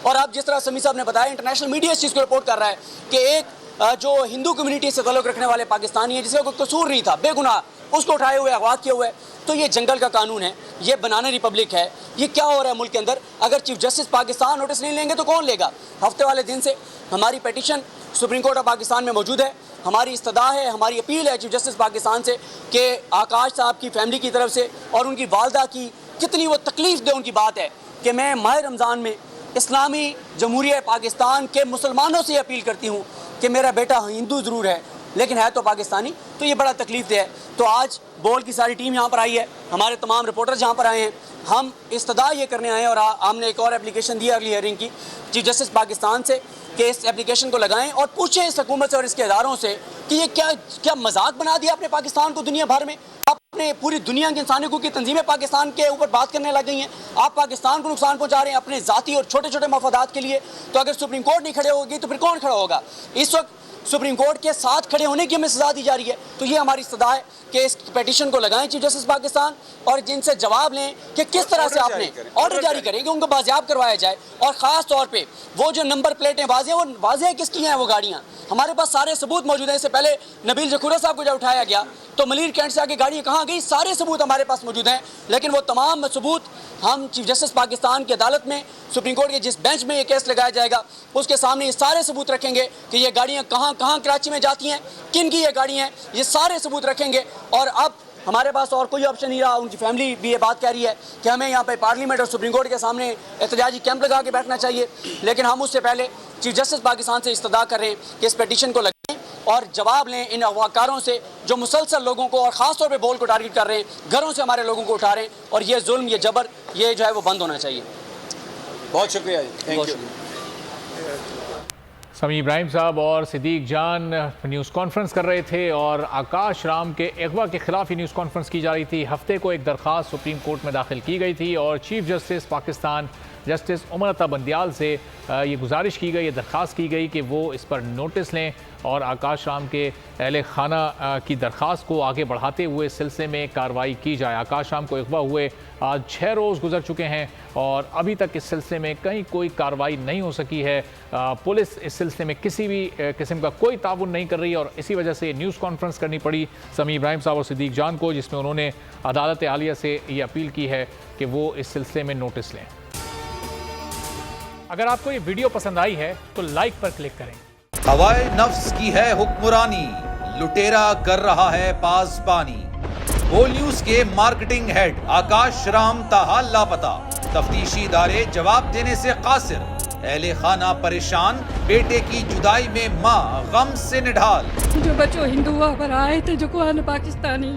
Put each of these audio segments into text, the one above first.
اور اب جس طرح سمیع صاحب نے بتایا انٹرنیشنل میڈیا اس چیز کو رپورٹ کر رہا ہے کہ ایک جو ہندو کمیونٹی سے تعلق رکھنے والے پاکستانی ہیں جس کا کوئی قصور نہیں تھا، بے گناہ، اس کو اٹھائے ہوئے اغوا کیا ہوا ہے. تو یہ جنگل کا قانون ہے، یہ بنانا ریپبلک ہے. یہ کیا ہو رہا ہے ملک کے اندر؟ اگر چیف جسٹس پاکستان نوٹس نہیں لیں گے تو کون لے گا؟ ہفتے والے دن سے ہماری petition supreme court of Pakistan میں موجود ہے. ہماری استدعا ہے، ہماری اپیل ہے چیف جسٹس پاکستان سے کہ آکاش صاحب کی فیملی کی طرف سے اور ان کی والدہ کی کتنی وہ تکلیف دہ ان کی بات ہے کہ میں ماہ رمضان میں اسلامی جمہوریہ پاکستان کے مسلمانوں سے اپیل کرتی ہوں کہ میرا بیٹا ہندو ضرور ہے لیکن ہے تو پاکستانی. تو یہ بڑا تکلیف دہ ہے. تو آج بول کی ساری ٹیم یہاں پر آئی ہے، ہمارے تمام رپورٹرز یہاں پر آئے ہیں. ہم استدعا یہ کرنے آئے ہیں اور ہم نے ایک اور اپلیکیشن دی ارلی ہیئرنگ کی چیف جسٹس پاکستان سے کہ اس اپلیکیشن کو لگائیں اور پوچھیں اس حکومت سے اور اس کے اداروں سے کہ یہ کیا مذاق بنا دیا اپنے پاکستان کو دنیا بھر میں؟ اپنے پوری دنیا کے انسانی حقوق کی تنظیمیں پاکستان کے اوپر بات کرنے لگ گئی ہیں. آپ پاکستان کو نقصان پہنچا رہے ہیں اپنے ذاتی اور چھوٹے چھوٹے مفادات کے لیے. تو اگر سپریم کورٹ نہیں کھڑے ہوگی تو پھر کون کھڑا ہوگا؟ اس وقت سپریم کورٹ کے ساتھ کھڑے ہونے کی ہمیں سزا دی جا رہی ہے. تو یہ ہماری استدعا ہے کہ اس پیٹیشن کو لگائیں چیف جسٹس پاکستان اور جن سے جواب لیں کہ کس طرح سے آپ نے آرڈر جاری کریں کہ ان کو بازیاب کروایا جائے. اور خاص طور پہ وہ جو نمبر پلیٹیں واضح کس کی ہیں وہ گاڑیاں؟ ہمارے پاس سارے ثبوت موجود ہیں. اس سے پہلے نبیل ذخورہ صاحب کو جب اٹھایا گیا تو ملیر کینٹ سے آگے گاڑیاں کہاں گئی؟ سارے ثبوت ہمارے پاس موجود ہیں. لیکن وہ تمام ثبوت ہم چیف جسٹس پاکستان کی عدالت میں سپریم کورٹ کے جس بینچ میں یہ کیس لگایا جائے گا اس کے سامنے یہ سارے ثبوت رکھیں گے کہ یہ گاڑیاں کہاں کراچی میں جاتی ہیں، کن کی یہ گاڑیاں ہیں، یہ سارے ثبوت رکھیں گے. اور اب ہمارے پاس اور کوئی آپشن نہیں رہا. ان کی فیملی بھی یہ بات کہہ رہی ہے کہ ہمیں یہاں پہ پارلیمنٹ اور سپریم کورٹ کے سامنے احتجاجی کیمپ لگا کے بیٹھنا چاہیے. لیکن ہم اس سے پہلے چیف جسٹس پاکستان سے استدعا کر رہے ہیں کہ اس پیٹیشن کو لگائیں اور جواب لیں ان اغواکاروں سے جو مسلسل لوگوں کو اور خاص طور پہ بول کو ٹارگٹ کر رہے ہیں، گھروں سے ہمارے لوگوں کو اٹھا رہے ہیں. اور یہ ظلم، یہ جبر، یہ جو ہے وہ بند ہونا چاہیے. بہت شکریہ. Thank you. سمیع ابراہیم صاحب اور صدیق جان نیوز کانفرنس کر رہے تھے اور آکاش رام کے اغوا کے خلاف یہ نیوز کانفرنس کی جا رہی تھی. ہفتے کو ایک درخواست سپریم کورٹ میں داخل کی گئی تھی اور chief justice Pakistan justice Umar Ata Bandial سے یہ گزارش کی گئی، یہ درخواست کی گئی کہ وہ اس پر نوٹس لیں اور آکاش رام کے اہل خانہ کی درخواست کو آگے بڑھاتے ہوئے اس سلسلے میں کارروائی کی جائے. آکاش رام کو اغوا ہوئے آج 6 روز گزر چکے ہیں اور ابھی تک اس سلسلے میں کہیں کوئی کارروائی نہیں ہو سکی ہے. پولیس اس سلسلے میں کسی بھی قسم کا کوئی تعاون نہیں کر رہی اور اسی وجہ سے نیوز کانفرنس کرنی پڑی سمیع ابراہیم صاحب اور صدیق جان کو، جس میں انہوں نے عدالت عالیہ سے یہ اپیل کی ہے کہ وہ اس سلسلے میں نوٹس لیں. اگر آپ کو یہ ویڈیو پسند آئی ہے تو لائک پر کلک کریں. ہوائے نفس کی ہے حکمرانی، لٹیرا کر رہا ہے پاسبانی. بول نیوز کے مارکیٹنگ ہیڈ آکاش رام تاحال لاپتہ، تفتیشی ادارے جواب دینے سے قاصر. اہل خانہ پریشان، بیٹے کی جدائی میں ماں غم سے نڈھال. جو بچو ہندو پر آئے تھے جو کو پاکستانی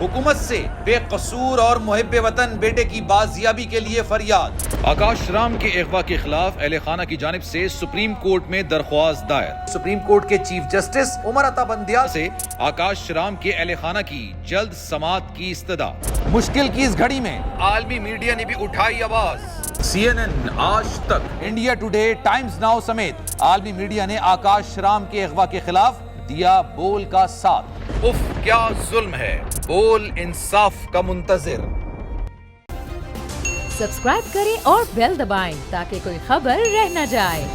حکومت سے بے قصور اور محب وطن بیٹے کی بازیابی کے لیے فریاد. آکاش رام کے اغوا کے خلاف اہل خانہ کی جانب سے سپریم کورٹ میں درخواست دائر. سپریم کورٹ کے چیف جسٹس عمر عطا بندیال سے آکاش رام کے اہل خانہ کی جلد سماعت کی استدعا. مشکل کی اس گھڑی میں عالمی میڈیا نے بھی اٹھائی آواز. CNN، آج تک، انڈیا ٹوڈے، ٹائمز ناؤ سمیت عالمی میڈیا نے آکاش رام کے اغوا کے خلاف دیا بول کا ساتھ. اف کیا ظلم ہے، بول انصاف کا منتظر. سبسکرائب کریں اور بیل دبائیں تاکہ کوئی خبر رہ نہ جائے.